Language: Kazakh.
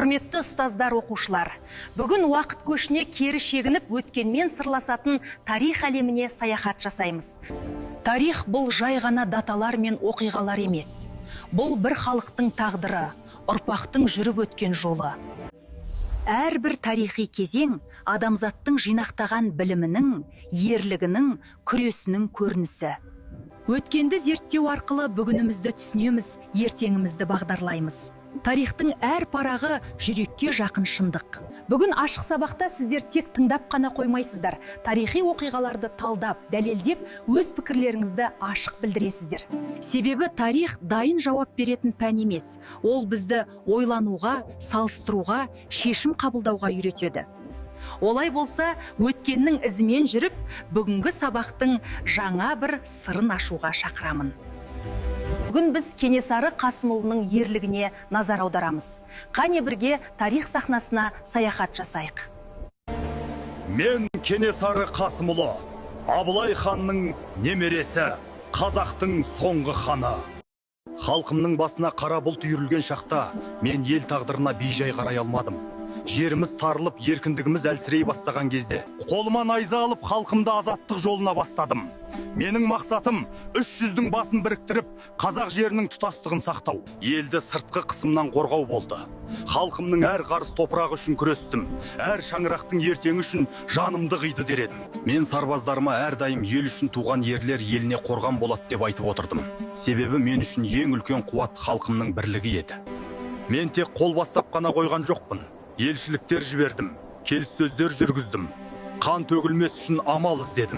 Құрметті ұстаздар, оқушылар, бүгін уақыт көшіне кері шегініп өткенмен сырласатын тарих әлеміне саяхат жасаймыз. Тарих бұл жай ғана даталар мен оқиғалар емес. Бұл бір халықтың тағдыры, ұрпақтың жүріп өткен жолы. Әрбір тарихи кезең адамзаттың жинақтаған білімінің, ерлігінің, күресінің көрінісі. Өткенді зерттеу арқылы бүгінімізді түсінеміз, ертеңімізді бағдарлаймыз. Тарихтың әр парағы жүрекке жақын шындық. Бүгін ашық сабақта сіздер тек тыңдап қана қоймайсыздар. Тарихи оқиғаларды талдап, дәлелдеп, өз пікірлеріңізді ашық білдіресіздер. Себебі тарих дайын жауап беретін пән емес. Ол бізді ойлануға, салыстыруға, шешім қабылдауға үйретеді. Олай болса, өткеннің ізімен жүріп, бүгінгі сабақтың жаңа бір сырын ашуға шақырамын. Бүгін біз Кенесары Қасымұлының ерлігіне назар аударамыз. Қане бірге тарих сахнасына саяхат жасайық. Мен Кенесары Қасымұлы, Абылай ханның немересі, қазақтың соңғы ханы. Халқымның басына қара бұлт үйірілген шақта мен ел тағдырына бейжай қарай алмадым. Жеріміз тарылып, еркіндігіміз әлсірей бастаған кезде қолыма найза алып халқымды азаттық жолына бастадым. Менің мақсатым 300-дің басын біріктіріп, қазақ жерінің тұтастығын сақтау, елді сыртқы қысымнан қорғау болды. Халқымның әр қарыс топырағы үшін күрестім, әр шаңырақтың ертеңі үшін жанымды қиды дер едім. Мен сарбаздарыма әрдайым ел үшін туған ерлер еліне қорған болады деп айтып отырдым. Себебі мен үшін ең үлкен қуат халқымның бірлігі еді. Мен тек қол бастап қана қойған жоқпын. Елшіліктер жібердім, келіссөздер жүргіздім, қан төгілмес үшін амал іздедім.